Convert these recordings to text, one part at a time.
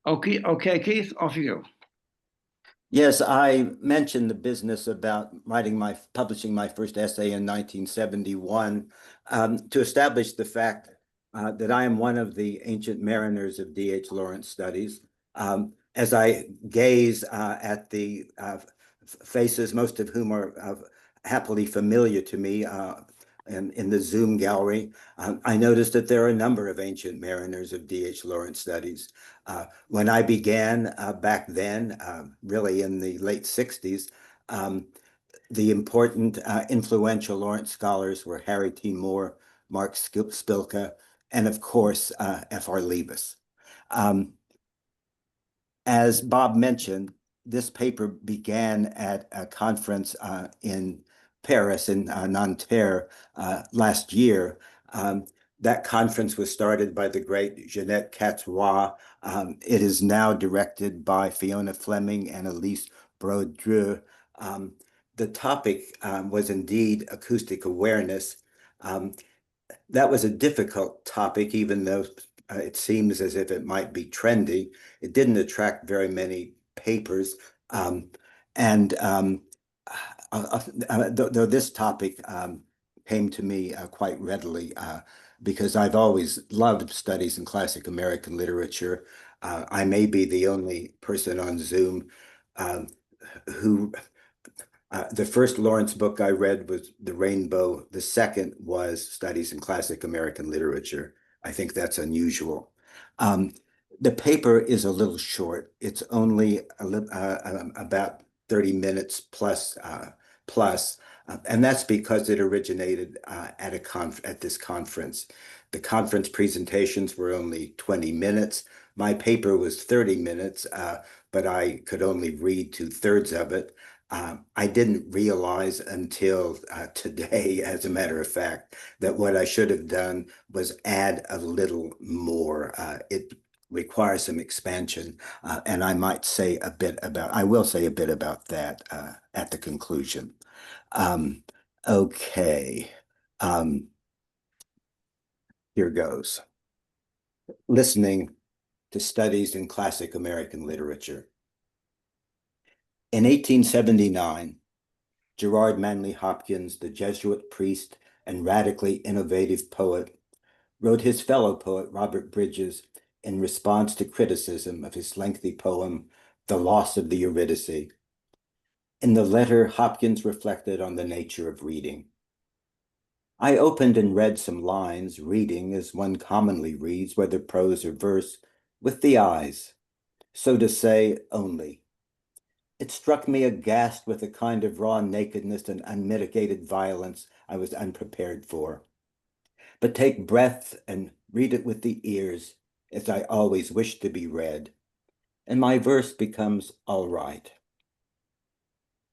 Okay, Keith, off you go. Yes, I mentioned the business about publishing my first essay in 1971 to establish the fact that I am one of the ancient mariners of D.H. Lawrence studies. As I gaze at the faces, most of whom are happily familiar to me in the Zoom gallery, I noticed that there are a number of ancient mariners of D.H. Lawrence studies. When I began back then, really in the late 60s, the important influential Lawrence scholars were Harry T. Moore, Mark Spilka, and of course, F.R. Leavis. Um, as Bob mentioned, this paper began at a conference in Paris, in Nanterre, last year. Um, that conference was started by the great Jeanette Catois. It is now directed by Fiona Fleming and Elise Brodreux. The topic was indeed acoustic awareness. Um, that was a difficult topic, even though it seems as if it might be trendy. It didn't attract very many papers. Um, and though this topic came to me quite readily because I've always loved studies in classic American literature. I may be the only person on Zoom um, who the first Lawrence book I read was The Rainbow. The second was Studies in Classic American Literature. I think that's unusual. Um, the paper is a little short. It's only about 30 minutes plus, and that's because it originated at this conference. The conference presentations were only 20 minutes. My paper was 30 minutes, but I could only read two-thirds of it. I didn't realize until today, as a matter of fact, that what I should have done was add a little more. It requires some expansion, and I will say a bit about that at the conclusion. Um, okay, um, here goes. Listening to studies in classic American literature. In 1879, Gerard Manley Hopkins, the Jesuit priest and radically innovative poet, wrote his fellow poet Robert Bridges in response to criticism of his lengthy poem, The Loss of the Eurydice. In the letter, Hopkins reflected on the nature of reading. I opened and read some lines, reading as one commonly reads, whether prose or verse, with the eyes, so to say, only. It struck me aghast with a kind of raw nakedness and unmitigated violence I was unprepared for. But take breath and read it with the ears, as I always wish to be read, and my verse becomes all right.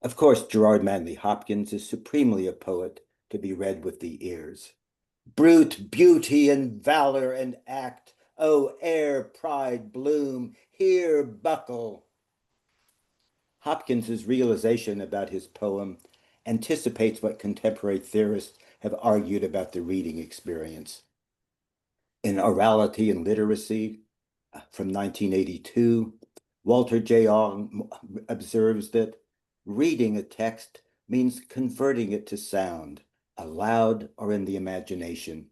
Of course, Gerard Manley Hopkins is supremely a poet to be read with the ears. Brute beauty and valor and act, oh, air, pride, bloom, here buckle. Hopkins's realization about his poem anticipates what contemporary theorists have argued about the reading experience. In Orality and Literacy from 1982, Walter J. Ong observes that reading a text means converting it to sound, aloud or in the imagination.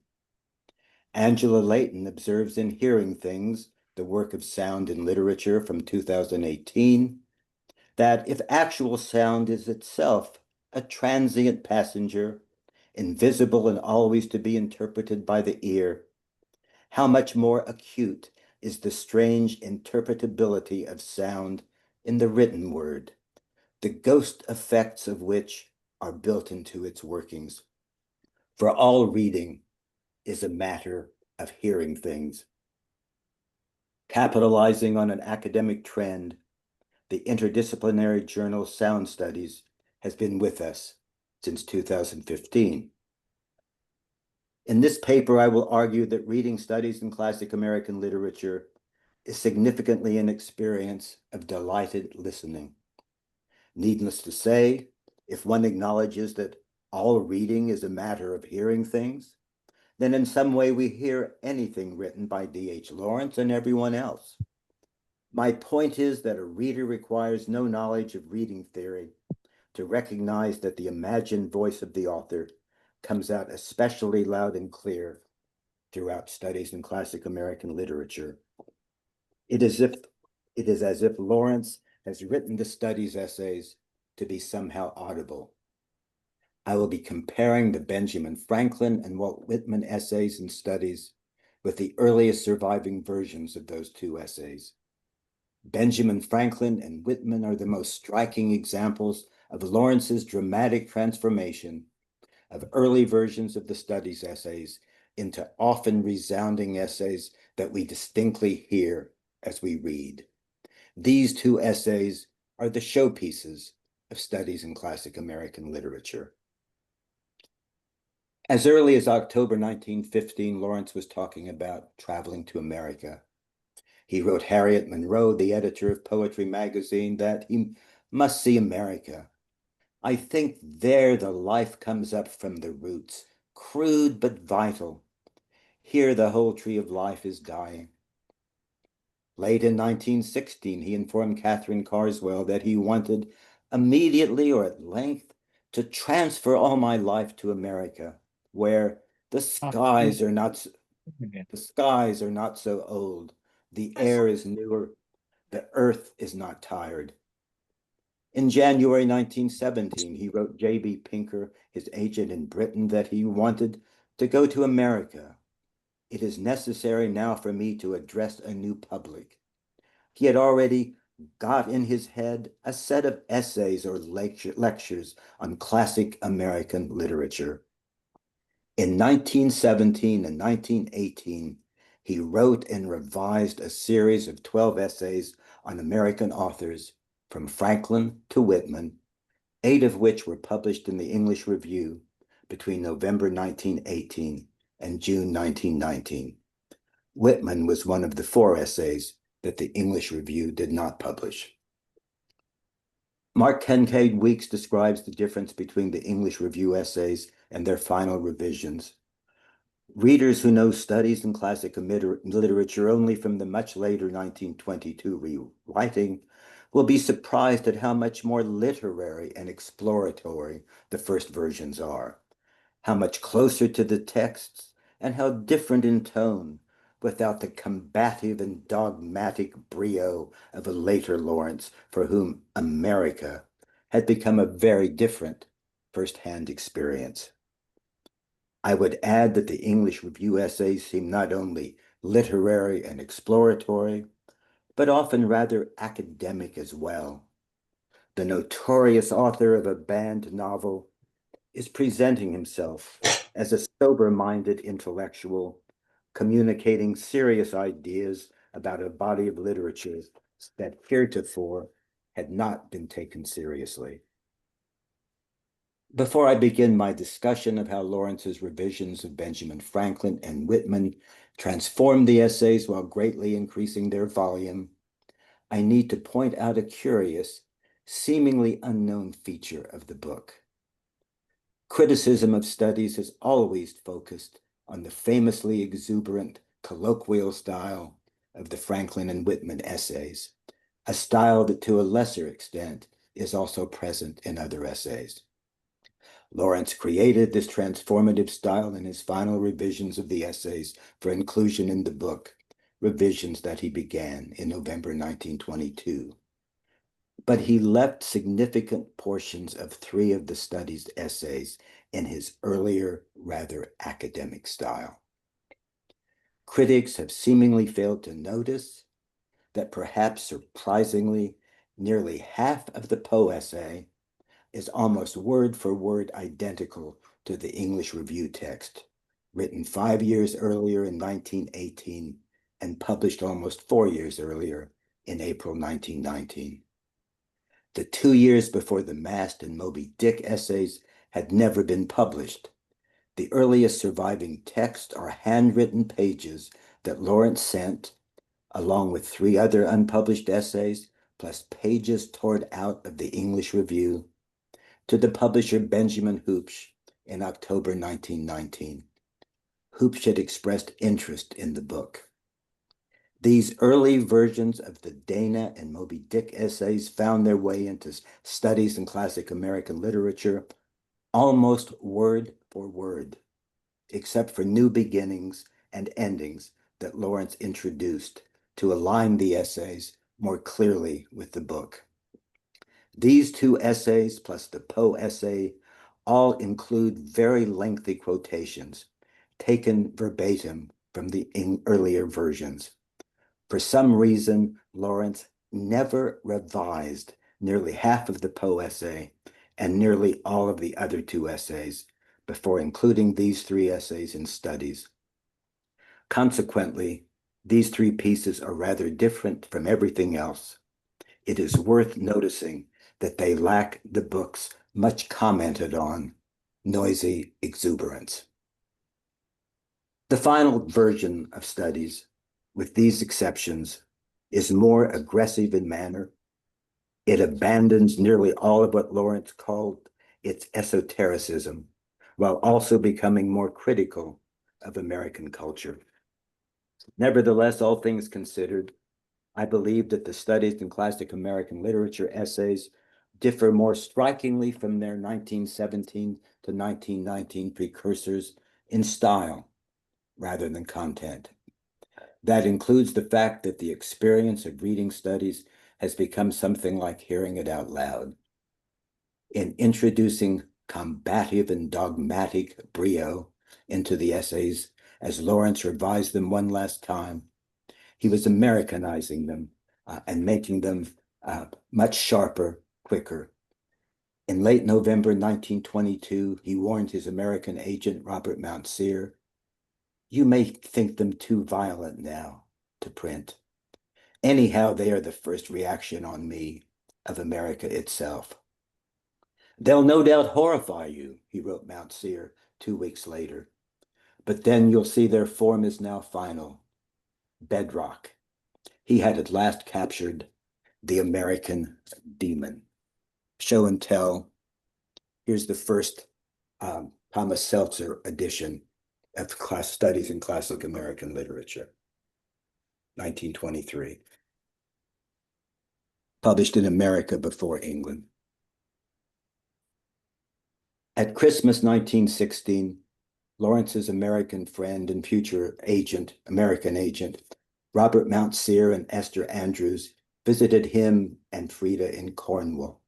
Angela Layton observes in Hearing Things, the work of sound in literature from 2018, that if actual sound is itself a transient passenger, invisible and always to be interpreted by the ear, how much more acute is the strange interpretability of sound in the written word, the ghost effects of which are built into its workings. For all reading is a matter of hearing things. Capitalizing on an academic trend, the interdisciplinary journal Sound Studies has been with us since 2015. In this paper, I will argue that reading studies in classic American literature is significantly an experience of delighted listening. Needless to say, if one acknowledges that all reading is a matter of hearing things, then in some way we hear anything written by D.H. Lawrence and everyone else. My point is that a reader requires no knowledge of reading theory to recognize that the imagined voice of the author comes out especially loud and clear throughout studies in classic American literature. It is as if Lawrence has written the studies essays to be somehow audible. I will be comparing the Benjamin Franklin and Walt Whitman essays and studies with the earliest surviving versions of those two essays. Benjamin Franklin and Whitman are the most striking examples of Lawrence's dramatic transformation of early versions of the studies essays into often resounding essays that we distinctly hear as we read. These two essays are the showpieces of studies in classic American literature. As early as October 1915, Lawrence was talking about traveling to America. He wrote Harriet Monroe, the editor of Poetry magazine, that he must see America. I think there the life comes up from the roots, crude but vital. Here the whole tree of life is dying. Late in 1916, he informed Catherine Carswell that he wanted immediately or at length to transfer all my life to America, where the skies are not so old, the air is newer, the earth is not tired. In January 1917, he wrote J.B. Pinker, his agent in Britain, that he wanted to go to America. It is necessary now for me to address a new public. He had already got in his head a set of essays or lectures on classic American literature. In 1917 and 1918, he wrote and revised a series of 12 essays on American authors from Franklin to Whitman, 8 of which were published in the English Review between November 1918 and June 1919. Whitman was one of the 4 essays that the English Review did not publish. Mark Kincaid Weeks describes the difference between the English Review essays and their final revisions. Readers who know studies in classic literature only from the much later 1922 rewriting will be surprised at how much more literary and exploratory the first versions are, how much closer to the texts, and how different in tone, without the combative and dogmatic brio of a later Lawrence, for whom America had become a very different first-hand experience. I would add that the English Review essays seem not only literary and exploratory, but often rather academic as well. The notorious author of a banned novel is presenting himself as a sober-minded intellectual, communicating serious ideas about a body of literature that heretofore had not been taken seriously. Before I begin my discussion of how Lawrence's revisions of Benjamin Franklin and Whitman transformed the essays while greatly increasing their volume, I need to point out a curious, seemingly unknown feature of the book. Criticism of studies has always focused on the famously exuberant colloquial style of the Franklin and Whitman essays, a style that to a lesser extent is also present in other essays. Lawrence created this transformative style in his final revisions of the essays for inclusion in the book, revisions that he began in November 1922. But he left significant portions of 3 of the study's essays in his earlier, rather academic style. Critics have seemingly failed to notice that perhaps surprisingly, nearly half of the Poe essay is almost word for word identical to the English Review text, written 5 years earlier in 1918 and published almost 4 years earlier in April 1919. The 2 years before the Mast and Moby Dick essays had never been published. The earliest surviving texts are handwritten pages that Lawrence sent, along with 3 other unpublished essays, plus pages torn out of the English Review, to the publisher Benjamin Hoopsch in October 1919. Hoopsch had expressed interest in the book. These early versions of the Dana and Moby Dick essays found their way into studies in classic American literature almost word for word, except for new beginnings and endings that Lawrence introduced to align the essays more clearly with the book. These two essays, plus the Poe essay, all include very lengthy quotations taken verbatim from the earlier versions. For some reason, Lawrence never revised nearly half of the Poe essay and nearly all of the other two essays before including these three essays in studies. Consequently, these three pieces are rather different from everything else. It is worth noticing that they lack the book's much commented on noisy exuberance. The final version of studies, with these exceptions, is more aggressive in manner. It abandons nearly all of what Lawrence called its esotericism, while also becoming more critical of American culture. Nevertheless, all things considered, I believe that the studies in classic American literature essays differ more strikingly from their 1917 to 1919 precursors in style rather than content. That includes the fact that the experience of reading studies has become something like hearing it out loud. In introducing combative and dogmatic brio into the essays, as Lawrence revised them one last time, he was Americanizing them and making them much sharper, quicker. In late November 1922, he warned his American agent, Robert Mountsear, "You may think them too violent now to print. Anyhow, they are the first reaction on me of America itself." "They'll no doubt horrify you," he wrote Mountsear 2 weeks later, "but then you'll see their form is now final, bedrock." He had at last captured the American demon. Show and tell. Here's the first Thomas Seltzer edition of Class Studies in Classic American Literature, 1923. Published in America before England. At Christmas 1916, Lawrence's American friend and future American agent, Robert Mountsear and Esther Andrews visited him and Frida in Cornwall.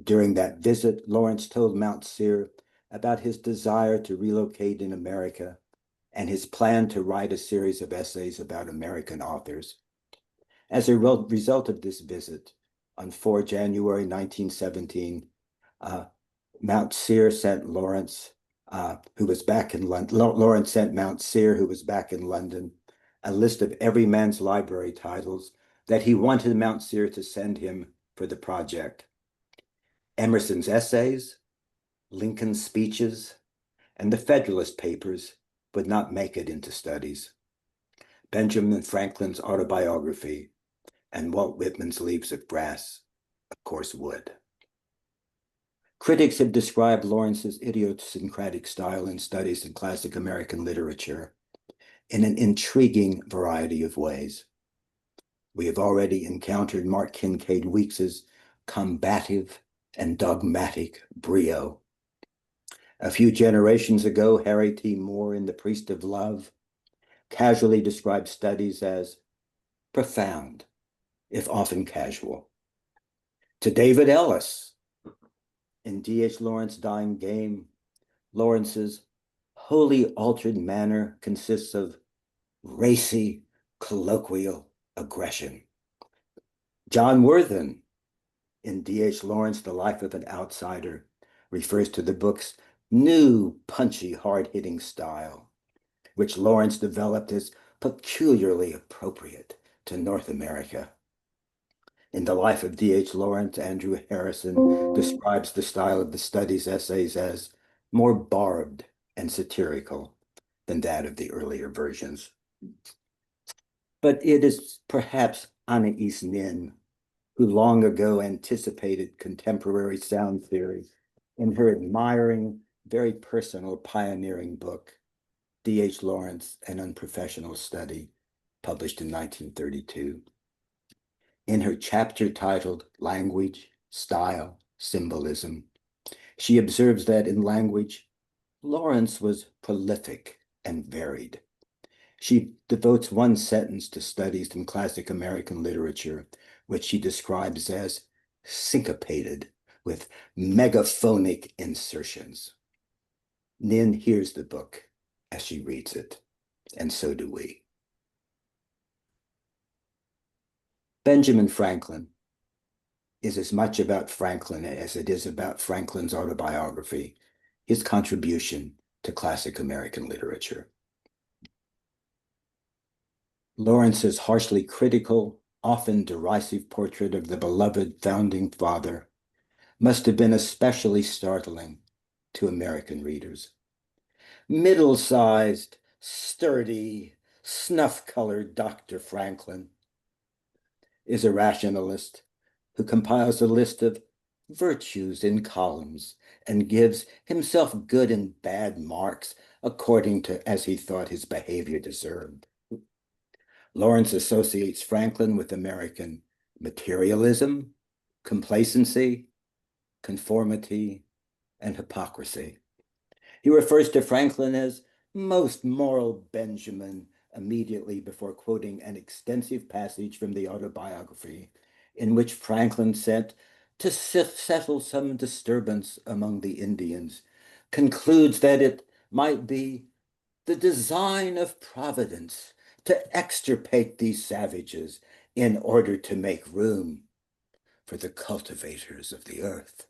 During that visit, Lawrence told Mountsear about his desire to relocate in America and his plan to write a series of essays about American authors. As a result of this visit, on 4 January 1917, Mountsear sent Lawrence, who was back in London. Lawrence sent Mountsear, who was back in London, a list of every man's library titles that he wanted Mountsear to send him for the project. Emerson's essays, Lincoln's speeches, and the Federalist Papers would not make it into studies. Benjamin Franklin's autobiography and Walt Whitman's Leaves of Grass, of course, would. Critics have described Lawrence's idiosyncratic style in studies in classic American literature in an intriguing variety of ways. We have already encountered Mark Kincaid Weeks's combative and dogmatic brio. A few generations ago, Harry T. Moore in The Priest of Love casually described studies as profound, if often casual. To David Ellis in D.H. Lawrence's Dying Game, Lawrence's wholly altered manner consists of racy, colloquial aggression. John Worthen in D.H. Lawrence, The Life of an Outsider, refers to the book's new, punchy, hard-hitting style, which Lawrence developed as peculiarly appropriate to North America. In The Life of D.H. Lawrence, Andrew Harrison describes the style of the studies essays as more barbed and satirical than that of the earlier versions. But it is perhaps Anais Nin who long ago anticipated contemporary sound theory in her admiring, very personal, pioneering book, D.H. Lawrence, An Unprofessional Study, published in 1932. In her chapter titled Language, Style, Symbolism, she observes that in language, Lawrence was prolific and varied. She devotes one sentence to studies in classic American literature, which she describes as syncopated with megaphonic insertions. Nin hears the book as she reads it, and so do we. Benjamin Franklin is as much about Franklin as it is about Franklin's autobiography, his contribution to classic American literature. Lawrence's harshly critical, often derisive portrait of the beloved founding father must have been especially startling to American readers. Middle-sized, sturdy, snuff-colored Dr. Franklin is a rationalist who compiles a list of virtues in columns and gives himself good and bad marks according to as he thought his behavior deserved. Lawrence associates Franklin with American materialism, complacency, conformity, and hypocrisy. He refers to Franklin as most moral Benjamin immediately before quoting an extensive passage from the autobiography in which Franklin sent to settle some disturbance among the Indians, concludes that it might be the design of Providence to extirpate these savages in order to make room for the cultivators of the earth.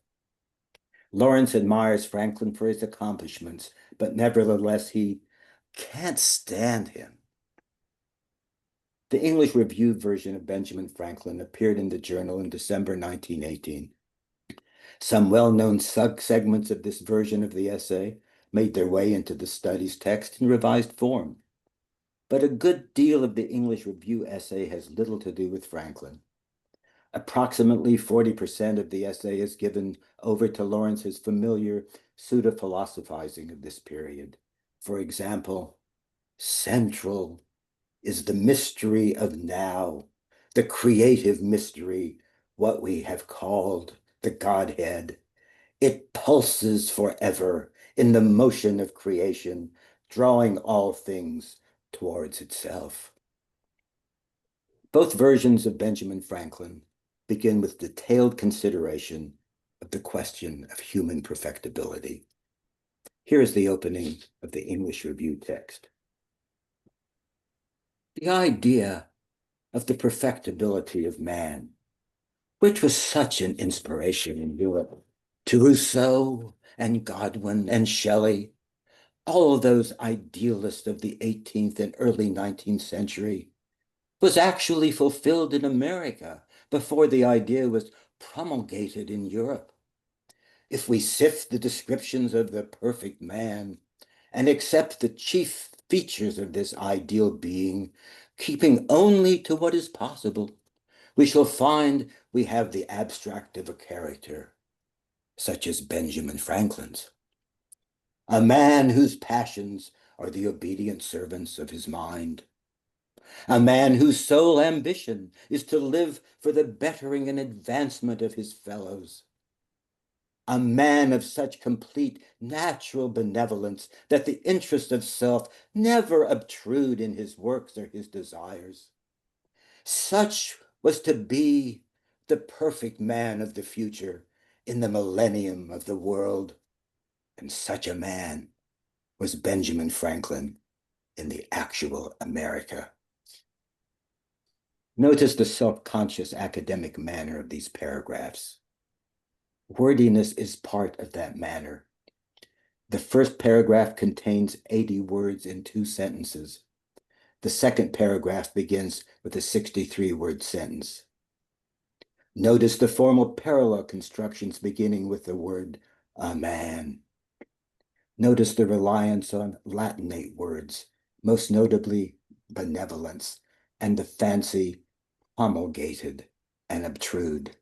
Lawrence admires Franklin for his accomplishments, but nevertheless he can't stand him. The English Review version of Benjamin Franklin appeared in the journal in December 1918. Some well-known segments of this version of the essay made their way into the study's text in revised form. But a good deal of the English Review essay has little to do with Franklin. Approximately 40% of the essay is given over to Lawrence's familiar pseudo-philosophizing of this period. For example, central is the mystery of now, the creative mystery, what we have called the Godhead. It pulses forever in the motion of creation, drawing all things towards itself. Both versions of Benjamin Franklin begin with detailed consideration of the question of human perfectibility. Here is the opening of the English Review text. The idea of the perfectibility of man, which was such an inspiration in Europe to Rousseau and Godwin and Shelley, all of those idealists of the 18th and early 19th century, was actually fulfilled in America before the idea was promulgated in Europe. If we sift the descriptions of the perfect man and accept the chief features of this ideal being, keeping only to what is possible, we shall find we have the abstract of a character, such as Benjamin Franklin's. A man whose passions are the obedient servants of his mind. A man whose sole ambition is to live for the bettering and advancement of his fellows. A man of such complete natural benevolence that the interests of self never obtrude in his works or his desires. Such was to be the perfect man of the future in the millennium of the world. And such a man was Benjamin Franklin in the actual America. Notice the self-conscious academic manner of these paragraphs. Wordiness is part of that manner. The first paragraph contains 80 words in 2 sentences. The second paragraph begins with a 63-word sentence. Notice the formal parallel constructions beginning with the word a man. Notice the reliance on Latinate words, most notably benevolence, and the fancy promulgated and obtrude.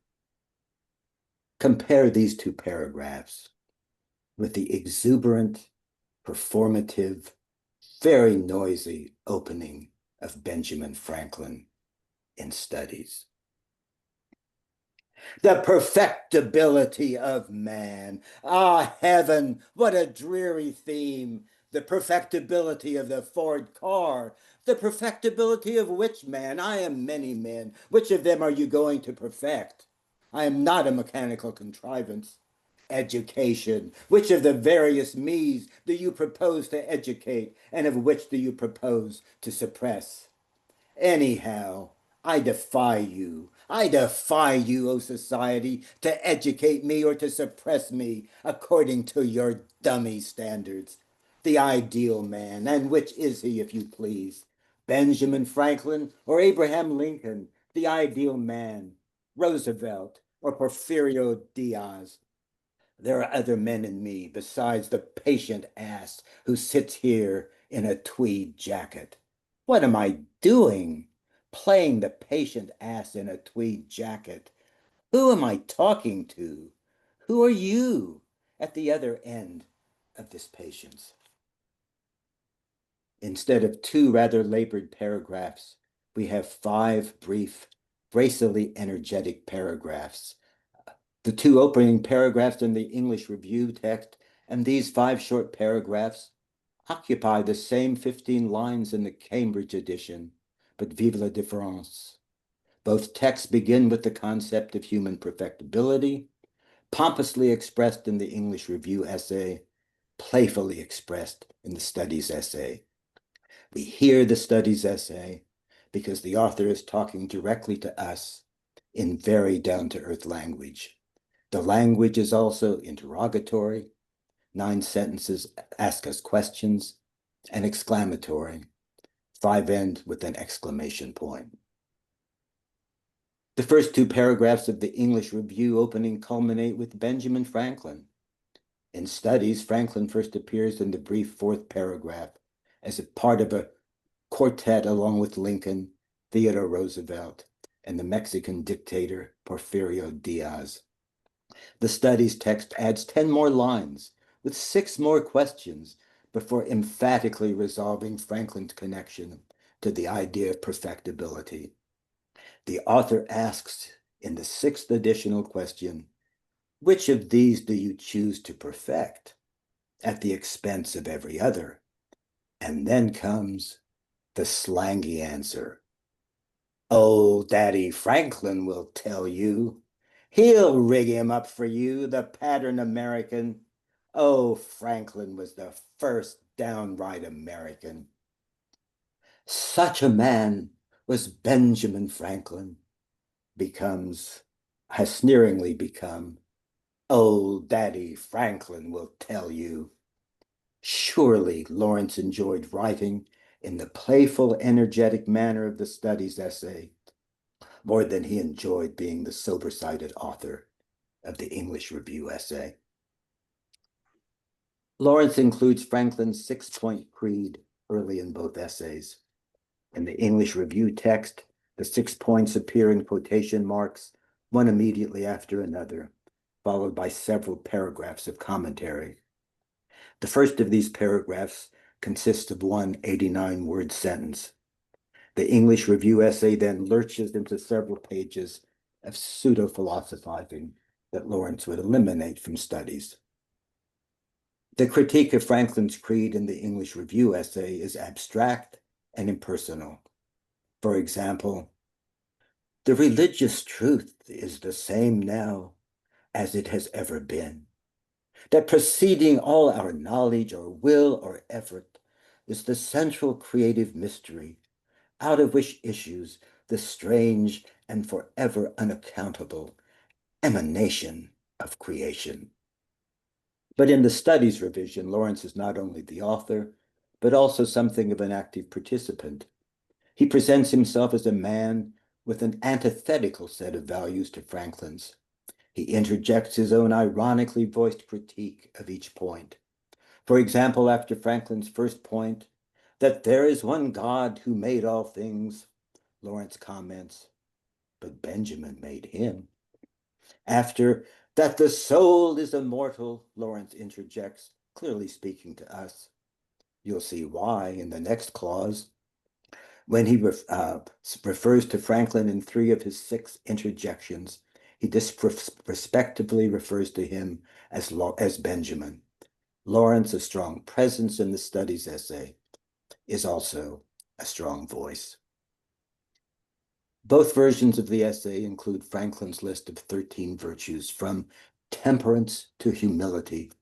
Compare these 2 paragraphs with the exuberant, performative, very noisy opening of Benjamin Franklin in studies. The perfectibility of man. Ah, heaven, what a dreary theme. The perfectibility of the Ford car. The perfectibility of which man? I am many men. Which of them are you going to perfect? I am not a mechanical contrivance. Education. Which of the various me's do you propose to educate, and of which do you propose to suppress? Anyhow, I defy you. I defy you, O society, to educate me or to suppress me according to your dummy standards. The ideal man, and which is he, if you please? Benjamin Franklin or Abraham Lincoln, the ideal man, Roosevelt or Porfirio Diaz. There are other men in me besides the patient ass who sits here in a tweed jacket. What am I doing? Playing the patient ass in a tweed jacket. Who am I talking to? Who are you at the other end of this patience? Instead of two rather labored paragraphs, we have five brief, bracily energetic paragraphs. The two opening paragraphs in the English Review text and these five short paragraphs occupy the same 15 lines in the Cambridge edition, but vive la différence. Both texts begin with the concept of human perfectibility, pompously expressed in the English Review essay, playfully expressed in the Studies essay. We hear the Studies essay because the author is talking directly to us in very down-to-earth language. The language is also interrogatory. 9 sentences ask us questions, and exclamatory. 5 end with an exclamation point. The first 2 paragraphs of the English Review opening culminate with Benjamin Franklin. In Studies, Franklin first appears in the brief 4th paragraph as a part of a quartet along with Lincoln, Theodore Roosevelt, and the Mexican dictator Porfirio Diaz. The Studies text adds 10 more lines with 6 more questions before emphatically resolving Franklin's connection to the idea of perfectibility. The author asks in the 6th additional question, which of these do you choose to perfect at the expense of every other? And then comes the slangy answer. Oh, Daddy Franklin will tell you. He'll rig him up for you, the pattern American. Oh, Franklin was the first downright American. Such a man was Benjamin Franklin, has sneeringly become, oh, Daddy Franklin will tell you. Surely Lawrence enjoyed writing in the playful, energetic manner of the Studies essay more than he enjoyed being the sober-sided author of the English Review essay. Lawrence includes Franklin's 6-point creed early in both essays. In the English Review text, the 6 points appear in quotation marks, one immediately after another, followed by several paragraphs of commentary. The first of these paragraphs consists of one 89-word sentence. The English Review essay then lurches into several pages of pseudo-philosophizing that Lawrence would eliminate from Studies. The critique of Franklin's creed in the English Review essay is abstract and impersonal. For example, the religious truth is the same now as it has ever been, that preceding all our knowledge or will or effort is the central creative mystery out of which issues the strange and forever unaccountable emanation of creation. But in the Studies revision, Lawrence is not only the author, but also something of an active participant. He presents himself as a man with an antithetical set of values to Franklin's. He interjects his own ironically voiced critique of each point. For example, after Franklin's first point, that there is one God who made all things, Lawrence comments, but Benjamin made him. After that the soul is immortal, Lawrence interjects, clearly speaking to us. You'll see why in the next clause. When he refers to Franklin in 3 of his 6 interjections, he disrespectively refers to him as Benjamin. Lawrence, a strong presence in the studies essay, is also a strong voice. Both versions of the essay include Franklin's list of 13 virtues, from temperance to humility.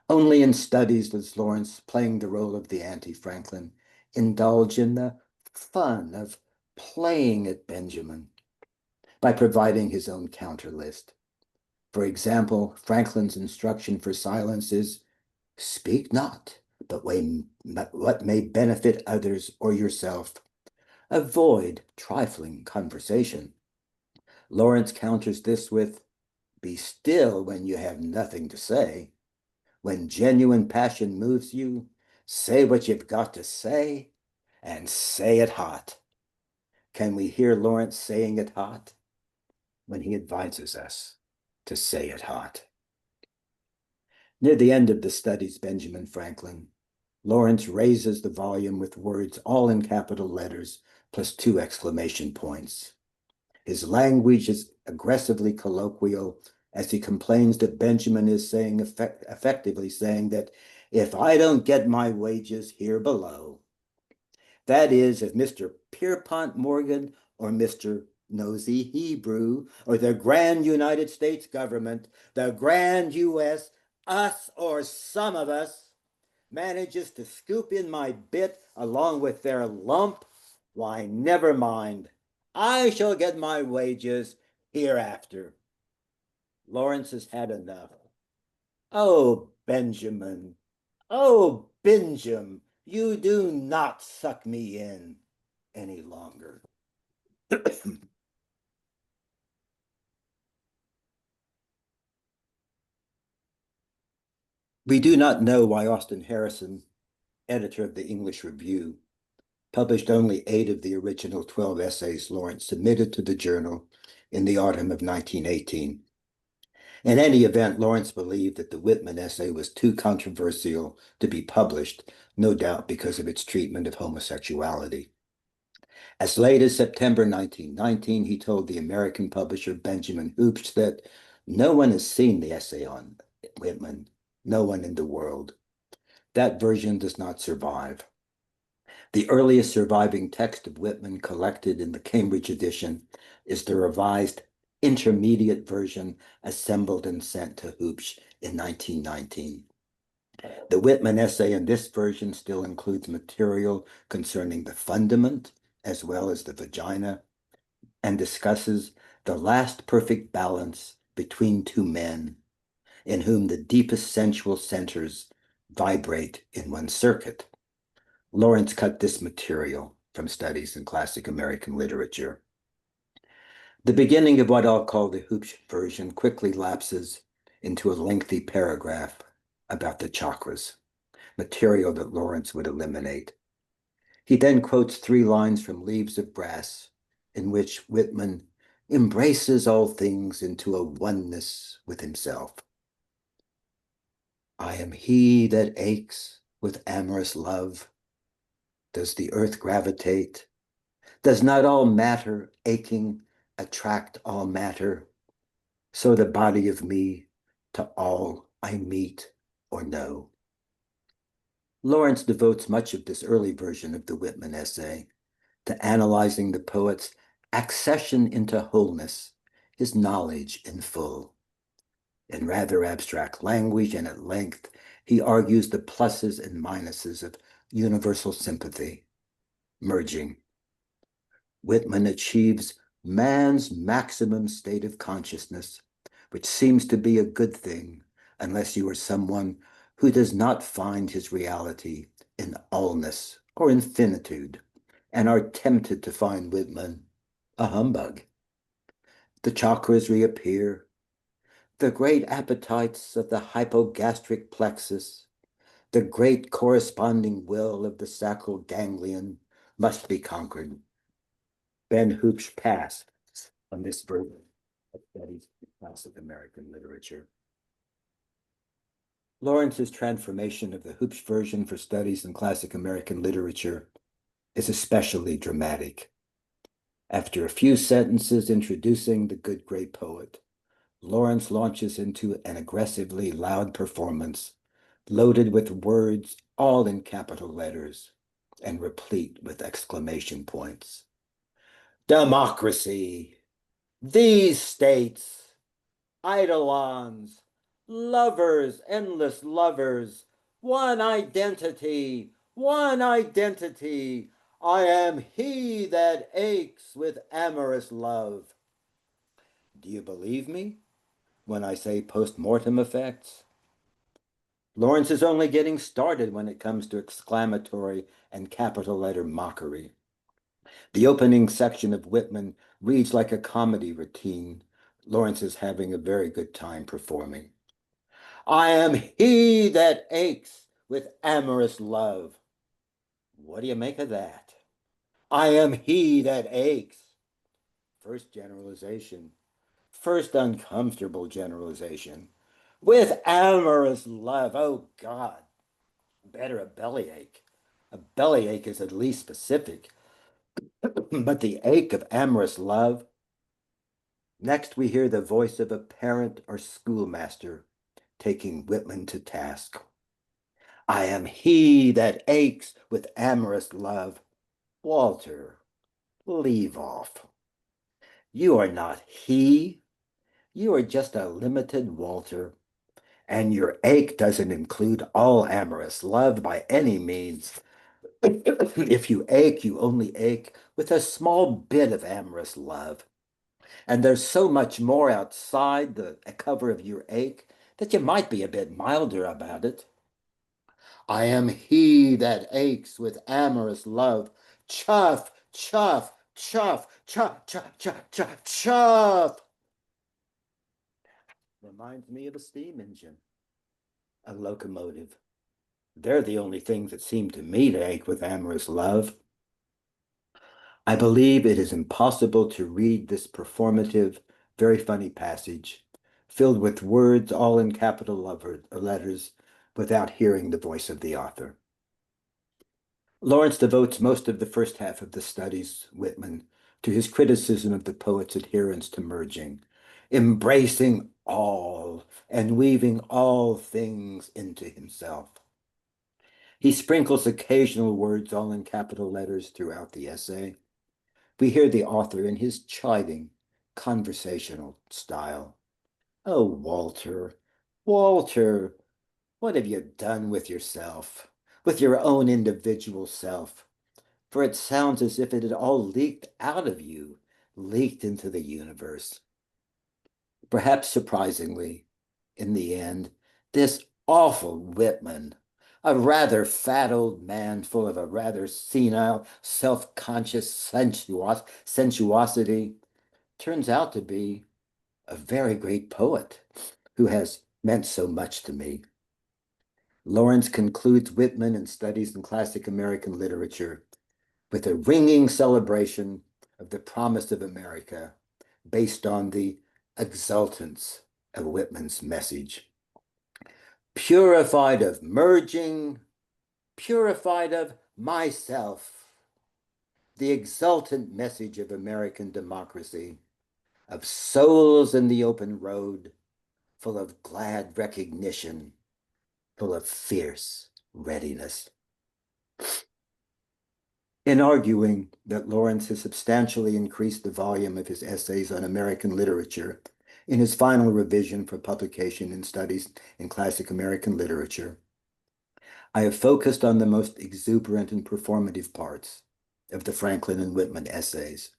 Only in studies does Lawrence, playing the role of the anti-Franklin, indulge in the fun of playing at Benjamin by providing his own counter list. For example, Franklin's instruction for silence is, "Speak not, but what may benefit others or yourself. Avoid trifling conversation." Lawrence counters this with, "Be still when you have nothing to say. When genuine passion moves you, say what you've got to say, and say it hot." Can we hear Lawrence saying it hot? When he advises us to say it hot. Near the end of the studies, Benjamin Franklin, Lawrence raises the volume with words all in capital letters, plus 2 exclamation points. His language is aggressively colloquial as he complains that Benjamin is saying effectively saying that if I don't get my wages here below, that is, if Mr. Pierpont Morgan or Mr. Nosy Hebrew or the grand United States government, the grand U.S., us or some of us, manages to scoop in my bit along with their lump, why, never mind. I shall get my wages hereafter. Lawrence has had enough. Oh, Benjamin, oh, Benjamin, you do not suck me in any longer. We do not know why Austin Harrison, editor of the English Review, published only 8 of the original 12 essays Lawrence submitted to the journal in the autumn of 1918. In any event, Lawrence believed that the Whitman essay was too controversial to be published, no doubt because of its treatment of homosexuality. As late as September 1919, he told the American publisher Benjamin Hoopsch that no one has seen the essay on Whitman, no one in the world. That version does not survive. The earliest surviving text of Whitman collected in the Cambridge edition is the revised intermediate version assembled and sent to Hoopsch in 1919. The Whitman essay in this version still includes material concerning the fundament as well as the vagina, and discusses the last perfect balance between 2 men in whom the deepest sensual centers vibrate in one circuit. Lawrence cut this material from studies in classic American literature. The beginning of what I'll call the Hoopsch version quickly lapses into a lengthy paragraph about the chakras, material that Lawrence would eliminate. He then quotes 3 lines from Leaves of Grass, in which Whitman embraces all things into a oneness with himself. I am he that aches with amorous love. Does the earth gravitate? Does not all matter aching attract all matter? So the body of me to all I meet or know. Lawrence devotes much of this early version of the Whitman essay to analyzing the poet's accession into wholeness, his knowledge in full. In rather abstract language and at length, he argues the pluses and minuses of universal sympathy, merging. Whitman achieves man's maximum state of consciousness, which seems to be a good thing unless you are someone who does not find his reality in allness or infinitude, and are tempted to find Whitman a humbug. The chakras reappear. The great appetites of the hypogastric plexus, the great corresponding will of the sacral ganglion must be conquered. Ben Hoopsch passed on this version of studies in classic American literature. Lawrence's transformation of the Hoopsch version for studies in classic American literature is especially dramatic. After a few sentences introducing the good great poet, Lawrence launches into an aggressively loud performance, loaded with words all in capital letters and replete with exclamation points. Democracy, these states, eidolons, lovers, endless lovers, one identity, one identity. I am he that aches with amorous love. Do you believe me when I say post-mortem effects? Lawrence is only getting started when it comes to exclamatory and capital letter mockery. The opening section of Whitman reads like a comedy routine. Lawrence is having a very good time performing. I am he that aches with amorous love. What do you make of that? I am he that aches. First generalization. First uncomfortable generalization. With amorous love. Oh, God. Better a bellyache. A bellyache is at least specific. But the ache of amorous love. Next, we hear the voice of a parent or schoolmaster taking Whitman to task. I am he that aches with amorous love. Walter, leave off. You are not he. You are just a limited Walter. And your ache doesn't include all amorous love by any means. If you ache, you only ache with a small bit of amorous love. And there's so much more outside the cover of your ache that you might be a bit milder about it. I am he that aches with amorous love. Chuff, chuff, chuff, chuff, chuff, chuff, chuff, chuff. Reminds me of a steam engine, a locomotive. They're the only things that seem to me to ache with amorous love. I believe it is impossible to read this performative, very funny passage, filled with words all in capital letters, without hearing the voice of the author. Lawrence devotes most of the first half of the studies, Whitman, to his criticism of the poet's adherence to merging, embracing all and weaving all things into himself. He sprinkles occasional words all in capital letters throughout the essay. We hear the author in his chiding, conversational style. Oh, Walter, Walter, what have you done with yourself, with your own individual self? For it sounds as if it had all leaked out of you, leaked into the universe. Perhaps surprisingly, in the end, this awful Whitman, a rather fat old man full of a rather senile, self-conscious sensuosity, turns out to be a very great poet who has meant so much to me. Lawrence concludes Whitman and Studies in Classic American Literature with a ringing celebration of the promise of America based on the exultance of Whitman's message. Purified of merging, purified of myself, the exultant message of American democracy, of souls in the open road, full of glad recognition, full of fierce readiness. In arguing that Lawrence has substantially increased the volume of his essays on American literature in his final revision for publication in Studies in Classic American Literature, I have focused on the most exuberant and performative parts of the Franklin and Whitman essays.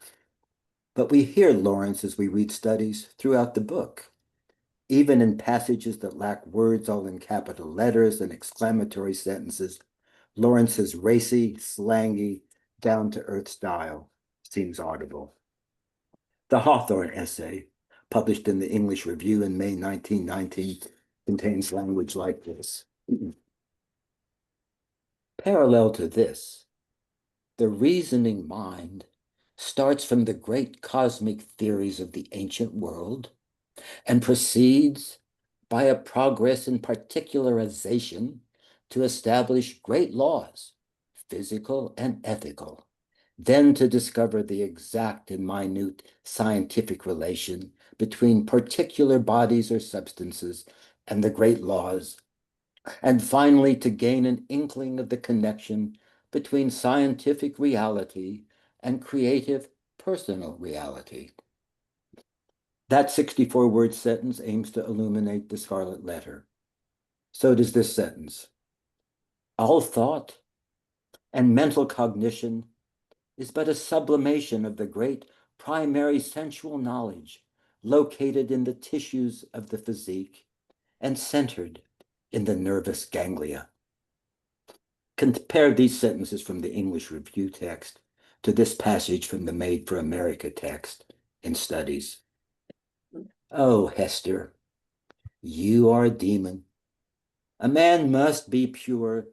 But we hear Lawrence as we read Studies throughout the book, even in passages that lack words all in capital letters and exclamatory sentences. Lawrence's racy, slangy, down-to-earth style seems audible. The Hawthorne essay, published in the English Review in May 1919, contains language like this. Parallel to this, the reasoning mind starts from the great cosmic theories of the ancient world and proceeds by a progress in particularization to establish great laws, physical and ethical, then to discover the exact and minute scientific relation between particular bodies or substances and the great laws, and finally to gain an inkling of the connection between scientific reality and creative personal reality. That 64-word sentence aims to illuminate the scarlet letter. So does this sentence. All thought and mental cognition is but a sublimation of the great primary sensual knowledge located in the tissues of the physique and centered in the nervous ganglia. Compare these sentences from the English Review text to this passage from the Made for America text in Studies. Oh, Hester, you are a demon. A man must be pure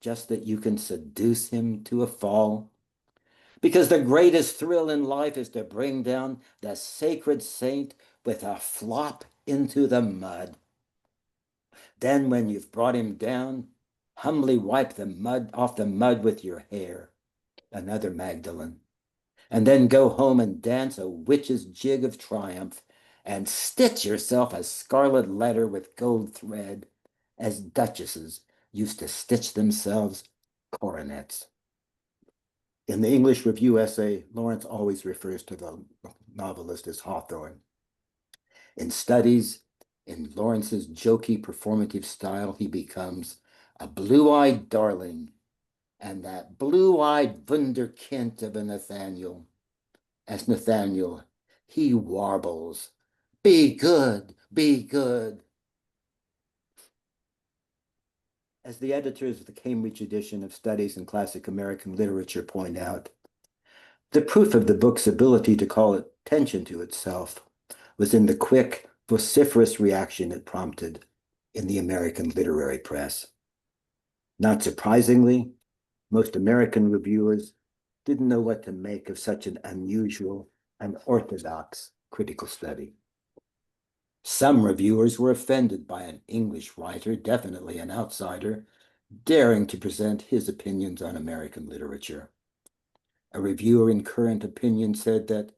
just that you can seduce him to a fall. Because the greatest thrill in life is to bring down the sacred saint with a flop into the mud. Then when you've brought him down, humbly wipe the mud off the mud with your hair, another Magdalene, and then go home and dance a witch's jig of triumph and stitch yourself a scarlet letter with gold thread, as duchesses used to stitch themselves coronets. In the English Review essay, Lawrence always refers to the novelist as Hawthorne. In Studies, in Lawrence's jokey performative style, he becomes a blue-eyed darling and that blue-eyed wunderkind of a Nathaniel. As Nathaniel, he warbles, "Be good, be good." As the editors of the Cambridge edition of Studies in Classic American Literature point out, the proof of the book's ability to call attention to itself was in the quick, vociferous reaction it prompted in the American literary press. Not surprisingly, most American reviewers didn't know what to make of such an unusual and orthodox critical study. Some reviewers were offended by an English writer, definitely an outsider, daring to present his opinions on American literature. A reviewer in Current Opinion said that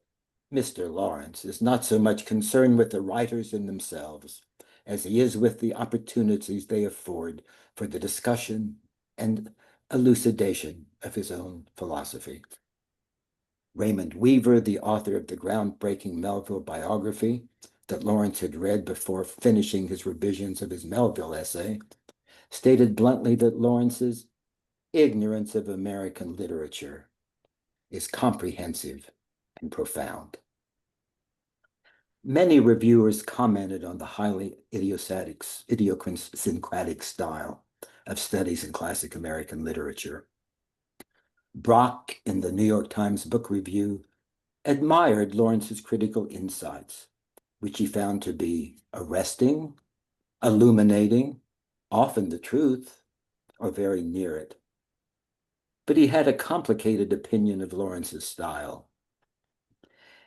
Mr. Lawrence is not so much concerned with the writers in themselves as he is with the opportunities they afford for the discussion and elucidation of his own philosophy. Raymond Weaver, the author of the groundbreaking Melville biography that Lawrence had read before finishing his revisions of his Melville essay, stated bluntly that Lawrence's ignorance of American literature is comprehensive and profound. Many reviewers commented on the highly idiosyncratic style of Studies in Classic American Literature. Brock, in the New York Times Book Review, admired Lawrence's critical insights, which he found to be arresting, illuminating, often the truth, or very near it. But he had a complicated opinion of Lawrence's style.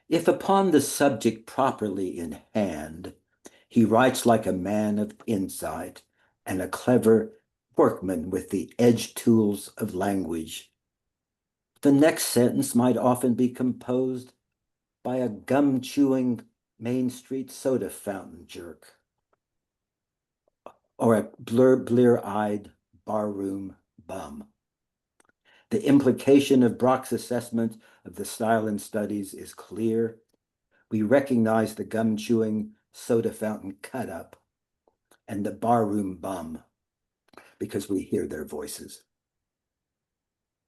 If upon the subject properly in hand, he writes like a man of insight and a clever workman with the edge tools of language, the next sentence might often be composed by a gum-chewing Main Street soda fountain jerk or a blear-eyed barroom bum. The implication of Brock's assessment of the style in Studies is clear. We recognize the gum-chewing soda fountain cut-up and the barroom bum because we hear their voices.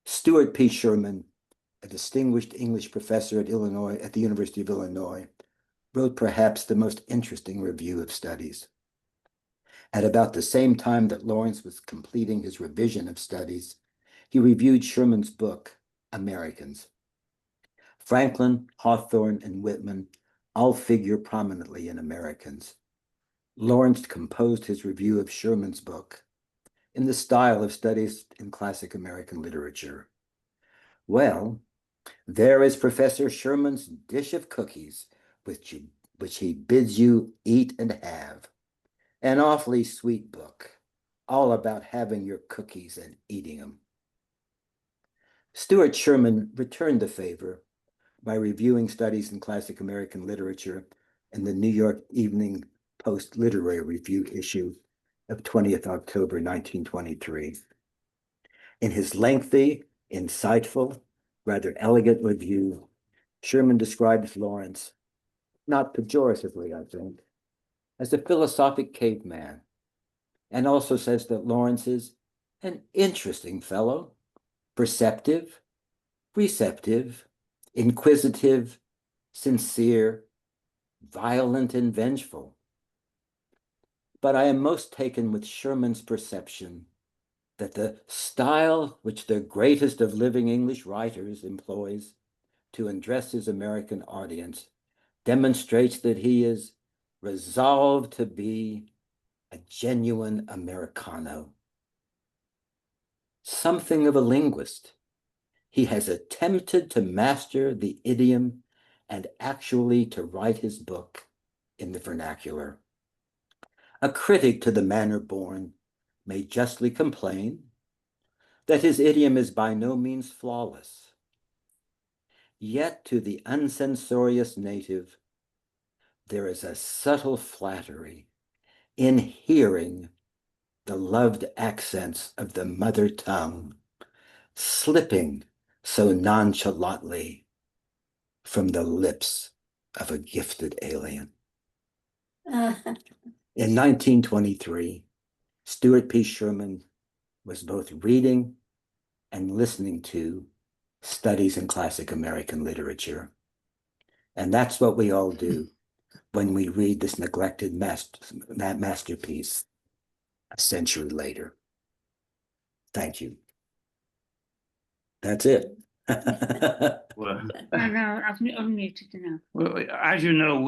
Stuart P. Sherman, a distinguished English professor at the University of Illinois, wrote perhaps the most interesting review of Studies. At about the same time that Lawrence was completing his revision of Studies, he reviewed Sherman's book, Americans. Franklin, Hawthorne, and Whitman all figure prominently in Americans. Lawrence composed his review of Sherman's book in the style of Studies in Classic American Literature. Well, there is Professor Sherman's dish of cookies, which he bids you eat and have. An awfully sweet book, all about having your cookies and eating them. Stuart Sherman returned the favor by reviewing studies in classic American literature in the New York Evening Post Literary Review issue of 20th October 1923. In his lengthy, insightful, rather elegant review, Sherman describes Lawrence, not pejoratively, I think, as a philosophic caveman, and also says that Lawrence is an interesting fellow, perceptive, receptive, inquisitive, sincere, violent, and vengeful. But I am most taken with Sherman's perception that the style which the greatest of living English writers employs to address his American audience demonstrates that he is resolved to be a genuine Americano. Something of a linguist, he has attempted to master the idiom and actually to write his book in the vernacular. A critic to the manner born may justly complain that his idiom is by no means flawless. Yet to the uncensorious native, there is a subtle flattery in hearing the loved accents of the mother tongue slipping so nonchalantly from the lips of a gifted alien. In 1923, Stuart P. Sherman was both reading and listening to studies in classic American literature. And that's what we all do when we read this neglected masterpiece a century later. Thank you. That's it. Well, No, I've unmuted now. well, as you know, we